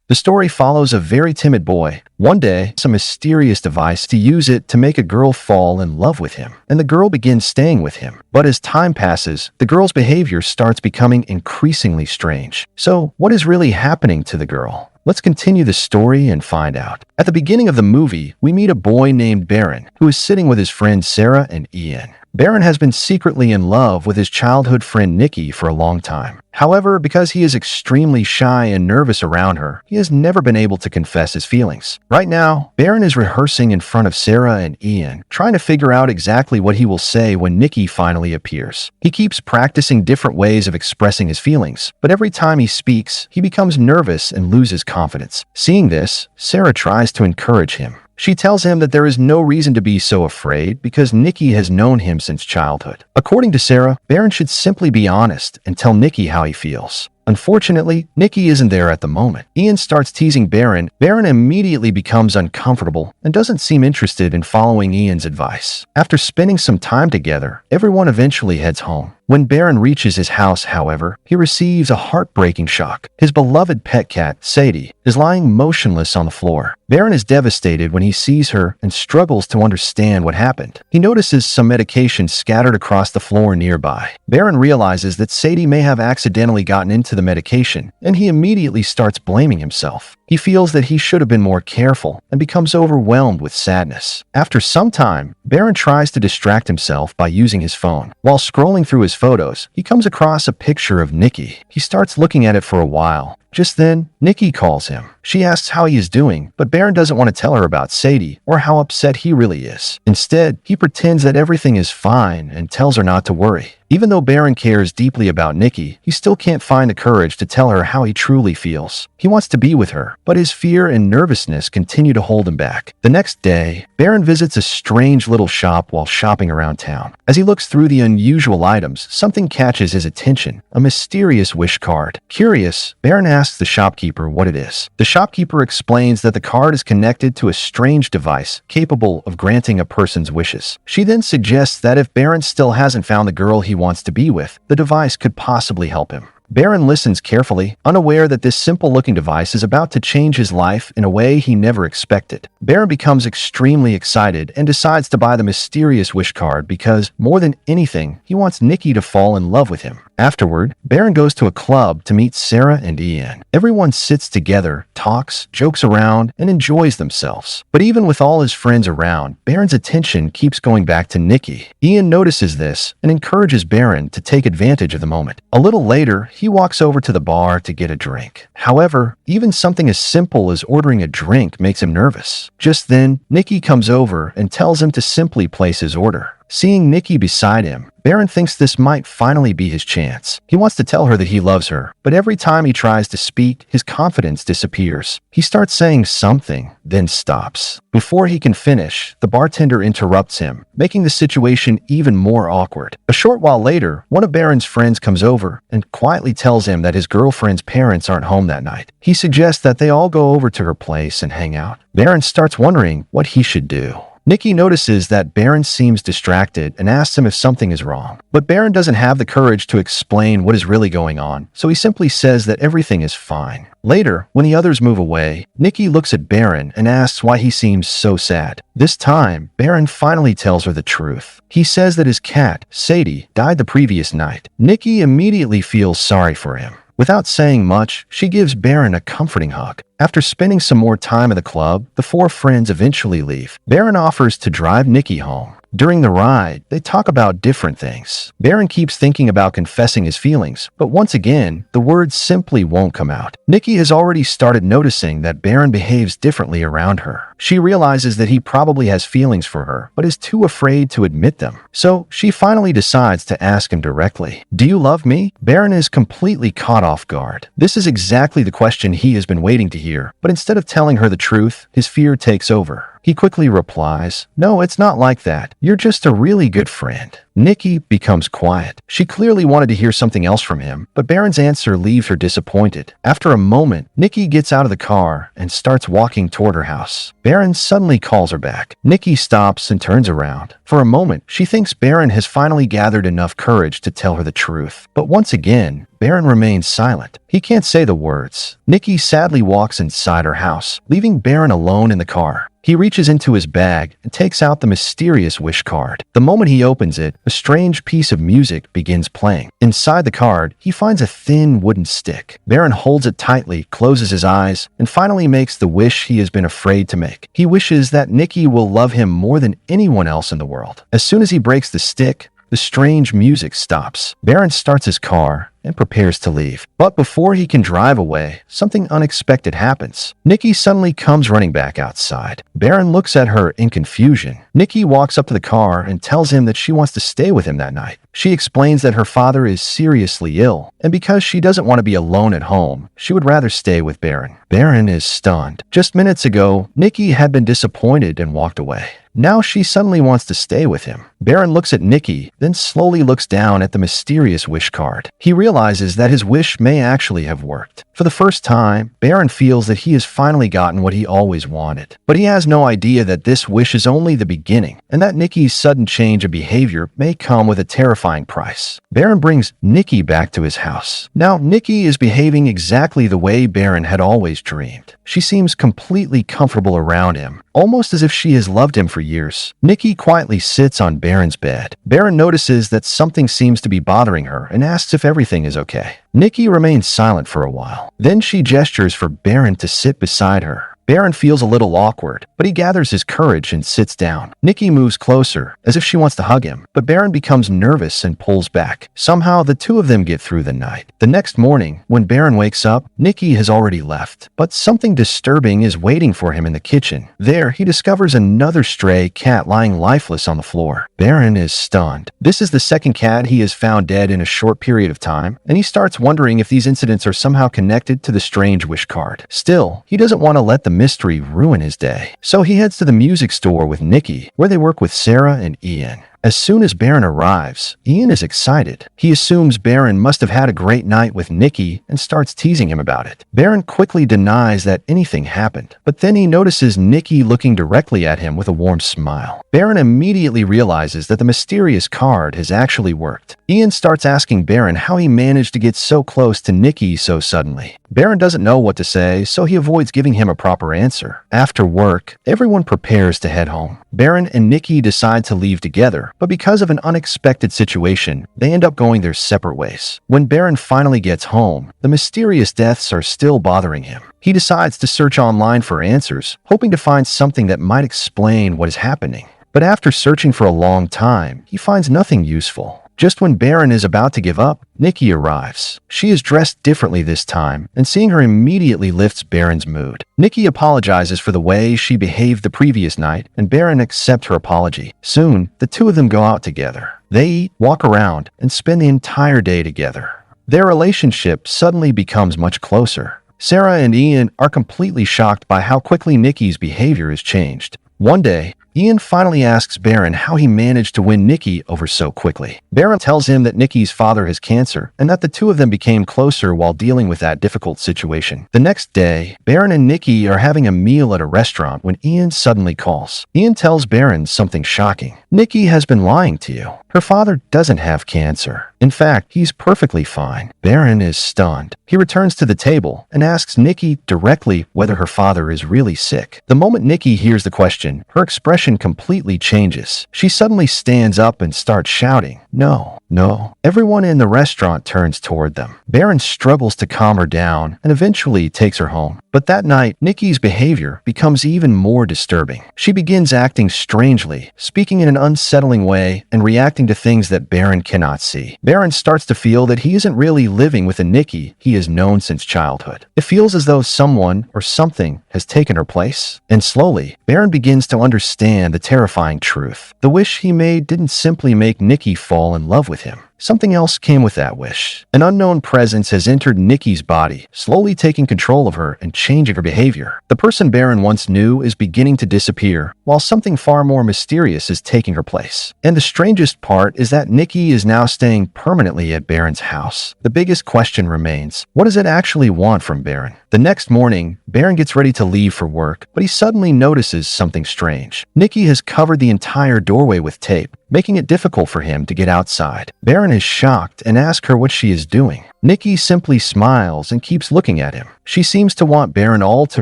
The story follows a very timid boy. One day, some mysterious device to use it to make a girl fall in love with him, and the girl begins staying with him. But as time passes, the girl's behavior starts becoming increasingly strange. So, what is really happening to the girl? Let's continue the story and find out. At the beginning of the movie, we meet a boy named Baron, who is sitting with his friends Sarah and Ian. Baron has been secretly in love with his childhood friend Nikki for a long time. However, because he is extremely shy and nervous around her, he has never been able to confess his feelings. Right now, Baron is rehearsing in front of Sarah and Ian, trying to figure out exactly what he will say when Nikki finally appears. He keeps practicing different ways of expressing his feelings, but every time he speaks, he becomes nervous and loses confidence. Seeing this, Sarah tries to encourage him. She tells him that there is no reason to be so afraid because Nikki has known him since childhood. According to Sarah, Baron should simply be honest and tell Nikki how he feels. Unfortunately, Nikki isn't there at the moment. Ian starts teasing Baron. Baron immediately becomes uncomfortable and doesn't seem interested in following Ian's advice. After spending some time together, everyone eventually heads home. When Baron reaches his house, however, he receives a heartbreaking shock. His beloved pet cat, Sadie, is lying motionless on the floor. Baron is devastated when he sees her and struggles to understand what happened. He notices some medication scattered across the floor nearby. Baron realizes that Sadie may have accidentally gotten into the medication, and he immediately starts blaming himself. He feels that he should have been more careful and becomes overwhelmed with sadness. After some time, Baron tries to distract himself by using his phone. While scrolling through his photos, he comes across a picture of Nikki. He starts looking at it for a while. Just then, Nikki calls him. She asks how he is doing, but Baron doesn't want to tell her about Sadie or how upset he really is. Instead, he pretends that everything is fine and tells her not to worry. Even though Baron cares deeply about Nikki, he still can't find the courage to tell her how he truly feels. He wants to be with her, but his fear and nervousness continue to hold him back. The next day, Baron visits a strange little shop while shopping around town. As he looks through the unusual items, something catches his attention, a mysterious wish card. Curious, Baron asks the shopkeeper what it is. The shopkeeper explains that the card is connected to a strange device capable of granting a person's wishes. She then suggests that if Baron still hasn't found the girl he wants to be with, the device could possibly help him. Baron listens carefully, unaware that this simple-looking device is about to change his life in a way he never expected. Baron becomes extremely excited and decides to buy the mysterious wish card because, more than anything, he wants Nikki to fall in love with him. Afterward, Baron goes to a club to meet Sarah and Ian. Everyone sits together, talks, jokes around, and enjoys themselves. But even with all his friends around, Baron's attention keeps going back to Nikki. Ian notices this and encourages Baron to take advantage of the moment. A little later, he walks over to the bar to get a drink. However, even something as simple as ordering a drink makes him nervous. Just then, Nikki comes over and tells him to simply place his order. Seeing Nikki beside him, Baron thinks this might finally be his chance. He wants to tell her that he loves her, but every time he tries to speak, his confidence disappears. He starts saying something, then stops. Before he can finish, the bartender interrupts him, making the situation even more awkward. A short while later, one of Baron's friends comes over and quietly tells him that his girlfriend's parents aren't home that night. He suggests that they all go over to her place and hang out. Baron starts wondering what he should do. Nikki notices that Baron seems distracted and asks him if something is wrong. But Baron doesn't have the courage to explain what is really going on, so he simply says that everything is fine. Later, when the others move away, Nikki looks at Baron and asks why he seems so sad. This time, Baron finally tells her the truth. He says that his cat, Sadie, died the previous night. Nikki immediately feels sorry for him. Without saying much, she gives Baron a comforting hug. After spending some more time at the club, the four friends eventually leave. Baron offers to drive Nikki home. During the ride, they talk about different things. Baron keeps thinking about confessing his feelings, but once again, the words simply won't come out. Nikki has already started noticing that Baron behaves differently around her. She realizes that he probably has feelings for her, but is too afraid to admit them. So, she finally decides to ask him directly. "Do you love me?" Baron is completely caught off guard. This is exactly the question he has been waiting to hear, but instead of telling her the truth, his fear takes over. He quickly replies, "No, it's not like that. You're just a really good friend." Nikki becomes quiet. She clearly wanted to hear something else from him, but Baron's answer leaves her disappointed. After a moment, Nikki gets out of the car and starts walking toward her house. Baron suddenly calls her back. Nikki stops and turns around. For a moment, she thinks Baron has finally gathered enough courage to tell her the truth. But once again, Baron remains silent. He can't say the words. Nikki sadly walks inside her house, leaving Baron alone in the car. He reaches into his bag and takes out the mysterious wish card. The moment he opens it, a strange piece of music begins playing. Inside the card, he finds a thin wooden stick. Baron holds it tightly, closes his eyes, and finally makes the wish he has been afraid to make. He wishes that Nikki will love him more than anyone else in the world. As soon as he breaks the stick, the strange music stops. Baron starts his car and prepares to leave. But before he can drive away, something unexpected happens. Nikki suddenly comes running back outside. Baron looks at her in confusion. Nikki walks up to the car and tells him that she wants to stay with him that night. She explains that her father is seriously ill, and because she doesn't want to be alone at home, she would rather stay with Baron. Baron is stunned. Just minutes ago, Nikki had been disappointed and walked away. Now she suddenly wants to stay with him. Baron looks at Nikki, then slowly looks down at the mysterious wish card. He realizes that his wish may actually have worked. For the first time, Baron feels that he has finally gotten what he always wanted. But he has no idea that this wish is only the beginning, and that Nikki's sudden change of behavior may come with a terrifying price. Baron brings Nikki back to his house. Now, Nikki is behaving exactly the way Baron had always dreamed. She seems completely comfortable around him, almost as if she has loved him for years. Nikki quietly sits on Baron's bed. Baron notices that something seems to be bothering her and asks if everything is okay. Nikki remains silent for a while. Then she gestures for Baron to sit beside her. Baron feels a little awkward, but he gathers his courage and sits down. Nikki moves closer, as if she wants to hug him, but Baron becomes nervous and pulls back. Somehow, the two of them get through the night. The next morning, when Baron wakes up, Nikki has already left, but something disturbing is waiting for him in the kitchen. There, he discovers another stray cat lying lifeless on the floor. Baron is stunned. This is the second cat he has found dead in a short period of time, and he starts wondering if these incidents are somehow connected to the strange wish card. Still, he doesn't want to let the mystery ruin his day. So he heads to the music store with Nikki, where they work with Sarah and Ian. As soon as Baron arrives, Ian is excited. He assumes Baron must have had a great night with Nikki and starts teasing him about it. Baron quickly denies that anything happened, but then he notices Nikki looking directly at him with a warm smile. Baron immediately realizes that the mysterious card has actually worked. Ian starts asking Baron how he managed to get so close to Nikki so suddenly. Baron doesn't know what to say, so he avoids giving him a proper answer. After work, everyone prepares to head home. Baron and Nikki decide to leave together, but because of an unexpected situation, they end up going their separate ways. When Baron finally gets home, the mysterious deaths are still bothering him. He decides to search online for answers, hoping to find something that might explain what is happening. But after searching for a long time, he finds nothing useful. Just when Baron is about to give up, Nikki arrives. She is dressed differently this time, and seeing her immediately lifts Baron's mood. Nikki apologizes for the way she behaved the previous night, and Baron accepts her apology. Soon, the two of them go out together. They eat, walk around, and spend the entire day together. Their relationship suddenly becomes much closer. Sarah and Ian are completely shocked by how quickly Nikki's behavior has changed. One day, Ian finally asks Baron how he managed to win Nikki over so quickly. Baron tells him that Nikki's father has cancer and that the two of them became closer while dealing with that difficult situation. The next day, Baron and Nikki are having a meal at a restaurant when Ian suddenly calls. Ian tells Baron something shocking. Nikki has been lying to you. Her father doesn't have cancer. In fact, he's perfectly fine. Baron is stunned. He returns to the table and asks Nikki directly whether her father is really sick. The moment Nikki hears the question, her expression completely changes. She suddenly stands up and starts shouting, "No, no." Everyone in the restaurant turns toward them. Baron struggles to calm her down and eventually takes her home. But that night, Nikki's behavior becomes even more disturbing. She begins acting strangely, speaking in an unsettling way and reacting to things that Baron cannot see. Baron starts to feel that he isn't really living with a Nikki he has known since childhood. It feels as though someone or something has taken her place. And slowly, Baron begins to understand the terrifying truth. The wish he made didn't simply make Nikki fall in love with him. something else came with that wish. An unknown presence has entered Nikki's body, slowly taking control of her and changing her behavior. The person Baron once knew is beginning to disappear, while something far more mysterious is taking her place. And the strangest part is that Nikki is now staying permanently at Baron's house. The biggest question remains, what does it actually want from Baron? The next morning, Baron gets ready to leave for work, but he suddenly notices something strange. Nikki has covered the entire doorway with tape, making it difficult for him to get outside. Baron is shocked and asks her what she is doing. Nikki simply smiles and keeps looking at him. She seems to want Baron all to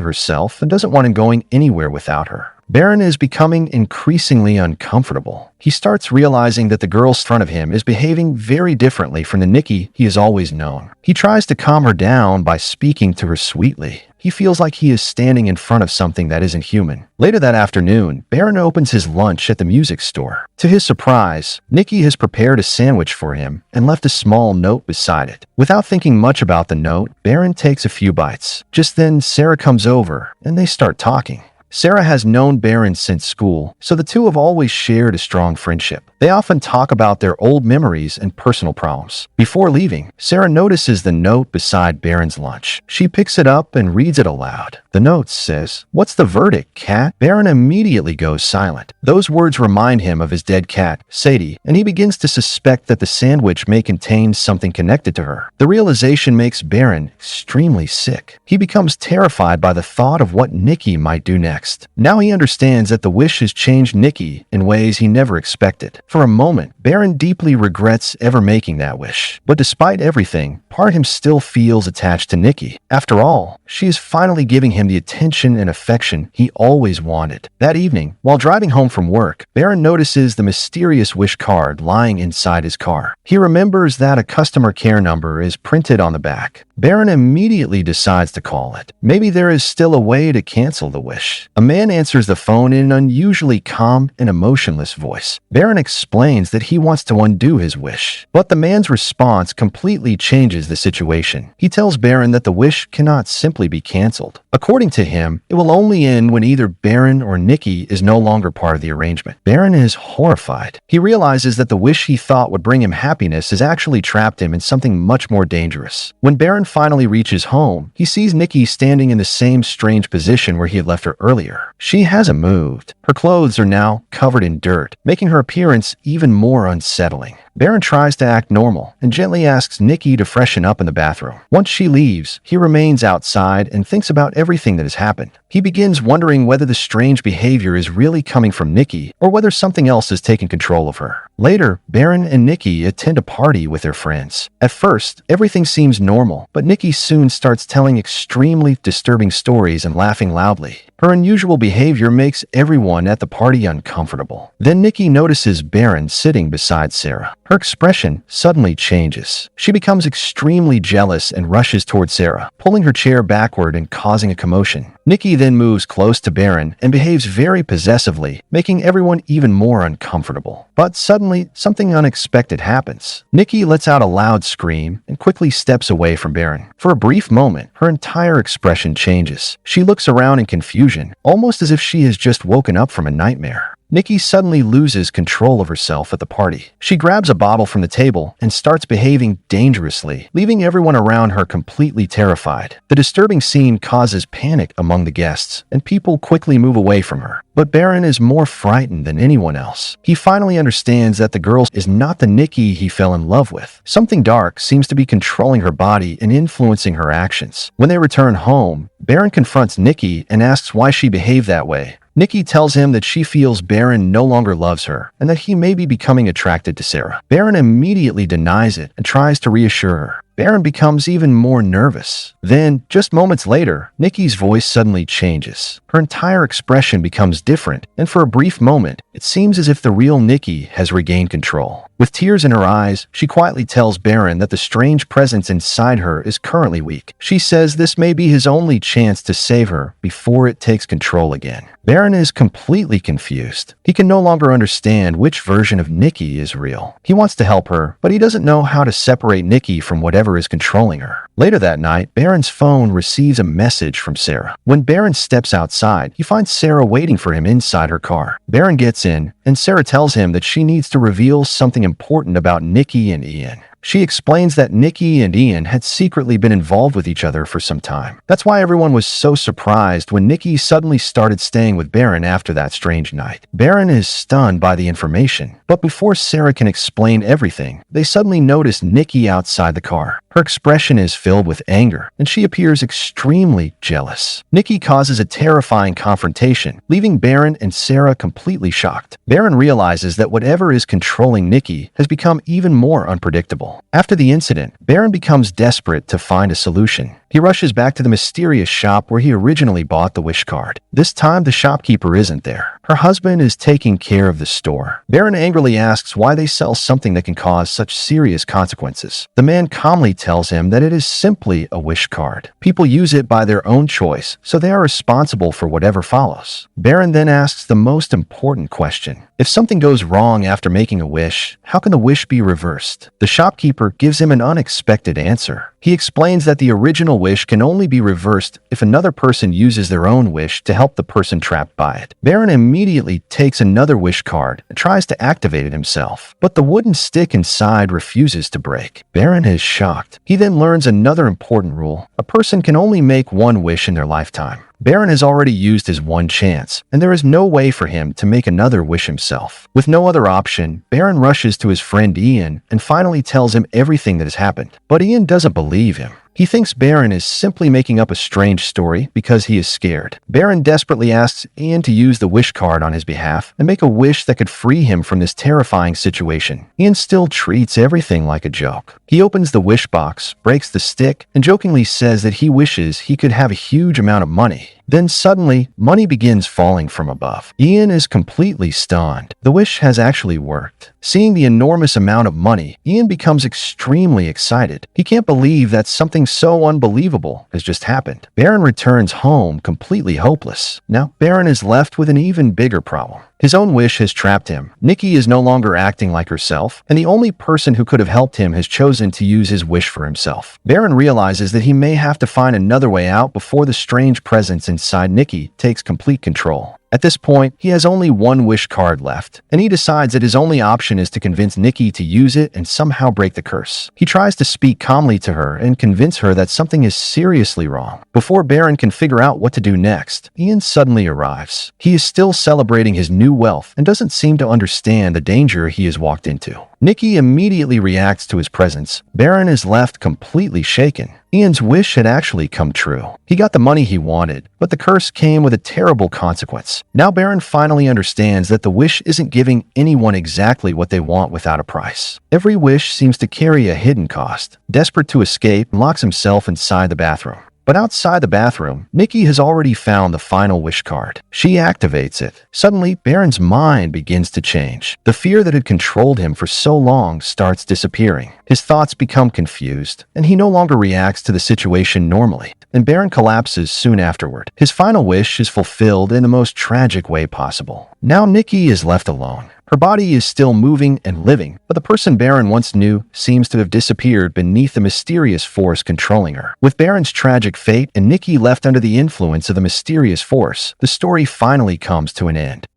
herself and doesn't want him going anywhere without her. Baron is becoming increasingly uncomfortable. He starts realizing that the girl in front of him is behaving very differently from the Nikki he has always known. He tries to calm her down by speaking to her sweetly. He feels like he is standing in front of something that isn't human. Later that afternoon, Baron opens his lunch at the music store. To his surprise, Nikki has prepared a sandwich for him and left a small note beside it. Without thinking much about the note, Baron takes a few bites. Just then, Sarah comes over and they start talking. Sarah has known Baron since school, so the two have always shared a strong friendship. They often talk about their old memories and personal problems. Before leaving, Sarah notices the note beside Baron's lunch. She picks it up and reads it aloud. The note says, "What's the verdict, cat?" Baron immediately goes silent. Those words remind him of his dead cat, Sadie, and he begins to suspect that the sandwich may contain something connected to her. The realization makes Baron extremely sick. He becomes terrified by the thought of what Nikki might do next. Now he understands that the wish has changed Nikki in ways he never expected. For a moment, Baron deeply regrets ever making that wish. But despite everything, part of him still feels attached to Nikki. After all, she is finally giving him the attention and affection he always wanted. That evening, while driving home from work, Baron notices the mysterious wish card lying inside his car. He remembers that a customer care number is printed on the back. Baron immediately decides to call it. Maybe there is still a way to cancel the wish. A man answers the phone in an unusually calm and emotionless voice. Baron explains that he wants to undo his wish, but the man's response completely changes the situation. He tells Baron that the wish cannot simply be canceled. According to him, it will only end when either Baron or Nikki is no longer part of the arrangement. Baron is horrified. He realizes that the wish he thought would bring him happiness has actually trapped him in something much more dangerous. When Baron finally reaches home, he sees Nikki standing in the same strange position where he had left her earlier. She hasn't moved. Her clothes are now covered in dirt, making her appearance even more unsettling. Baron tries to act normal and gently asks Nikki to freshen up in the bathroom. Once she leaves, he remains outside and thinks about everything that has happened. He begins wondering whether the strange behavior is really coming from Nikki or whether something else has taken control of her. Later, Baron and Nikki attend a party with their friends. At first, everything seems normal, but Nikki soon starts telling extremely disturbing stories and laughing loudly. Her unusual behavior makes everyone at the party uncomfortable. Then Nikki notices Baron sitting beside Sarah. Her expression suddenly changes. She becomes extremely jealous and rushes toward Sarah, pulling her chair backward and causing a commotion. Nikki then moves close to Baron and behaves very possessively, making everyone even more uncomfortable. But suddenly, something unexpected happens. Nikki lets out a loud scream and quickly steps away from Baron. For a brief moment, her entire expression changes. She looks around in confusion, almost as if she has just woken up from a nightmare. Nikki suddenly loses control of herself at the party. She grabs a bottle from the table and starts behaving dangerously, leaving everyone around her completely terrified. The disturbing scene causes panic among the guests, and people quickly move away from her. But Baron is more frightened than anyone else. He finally understands that the girl is not the Nikki he fell in love with. Something dark seems to be controlling her body and influencing her actions. When they return home, Baron confronts Nikki and asks why she behaved that way. Nikki tells him that she feels Baron no longer loves her and that he may be becoming attracted to Sarah. Baron immediately denies it and tries to reassure her. Baron becomes even more nervous. Then, just moments later, Nikki's voice suddenly changes. Her entire expression becomes different, and for a brief moment, it seems as if the real Nikki has regained control. With tears in her eyes, she quietly tells Baron that the strange presence inside her is currently weak. She says this may be his only chance to save her before it takes control again. Baron is completely confused. He can no longer understand which version of Nikki is real. He wants to help her, but he doesn't know how to separate Nikki from whatever is controlling her. Later that night, Baron's phone receives a message from Sarah. When Baron steps outside, he finds Sarah waiting for him inside her car. Baron gets in and Sarah tells him that she needs to reveal something important about Nikki and Ian. She explains that Nikki and Ian had secretly been involved with each other for some time. That's why everyone was so surprised when Nikki suddenly started staying with Baron after that strange night. Baron is stunned by the information, but before Sarah can explain everything, they suddenly notice Nikki outside the car. Her expression is filled with anger, and she appears extremely jealous. Nikki causes a terrifying confrontation, leaving Baron and Sarah completely shocked. Baron realizes that whatever is controlling Nikki has become even more unpredictable. After the incident, Baron becomes desperate to find a solution. He rushes back to the mysterious shop where he originally bought the wish card. This time, the shopkeeper isn't there. Her husband is taking care of the store. Baron angrily asks why they sell something that can cause such serious consequences. The man calmly tells him that it is simply a wish card. People use it by their own choice, so they are responsible for whatever follows. Baron then asks the most important question. If something goes wrong after making a wish, how can the wish be reversed? The shopkeeper gives him an unexpected answer. He explains that the original wish can only be reversed if another person uses their own wish to help the person trapped by it. Baron immediately takes another wish card and tries to activate it himself, but the wooden stick inside refuses to break. Baron is shocked. He then learns another important rule. A person can only make one wish in their lifetime. Baron has already used his one chance, and there is no way for him to make another wish himself. With no other option, Baron rushes to his friend Ian and finally tells him everything that has happened. But Ian doesn't believe him. He thinks Baron is simply making up a strange story because he is scared. Baron desperately asks Ian to use the wish card on his behalf and make a wish that could free him from this terrifying situation. Ian still treats everything like a joke. He opens the wish box, breaks the stick, and jokingly says that he wishes he could have a huge amount of money. Then suddenly, money begins falling from above. Ian is completely stunned. The wish has actually worked. Seeing the enormous amount of money, Ian becomes extremely excited. He can't believe that something so unbelievable has just happened. Baron returns home completely hopeless. Now, Baron is left with an even bigger problem. His own wish has trapped him. Nikki is no longer acting like herself, and the only person who could have helped him has chosen to use his wish for himself. Baron realizes that he may have to find another way out before the strange presence inside Nikki takes complete control. At this point, he has only one wish card left, and he decides that his only option is to convince Nikki to use it and somehow break the curse. He tries to speak calmly to her and convince her that something is seriously wrong. Before Baron can figure out what to do next, Ian suddenly arrives. He is still celebrating his new wealth and doesn't seem to understand the danger he has walked into. Nikki immediately reacts to his presence. Baron is left completely shaken. Ian's wish had actually come true. He got the money he wanted, but the curse came with a terrible consequence. Now Baron finally understands that the wish isn't giving anyone exactly what they want without a price. Every wish seems to carry a hidden cost. Desperate to escape, he locks himself inside the bathroom. But outside the bathroom, Nikki has already found the final wish card. She activates it. Suddenly, Baron's mind begins to change. The fear that had controlled him for so long starts disappearing. His thoughts become confused, and he no longer reacts to the situation normally. And Baron collapses soon afterward. His final wish is fulfilled in the most tragic way possible. Now Nikki is left alone. Her body is still moving and living, but the person Baron once knew seems to have disappeared beneath the mysterious force controlling her. With Baron's tragic fate and Nikki left under the influence of the mysterious force, the story finally comes to an end.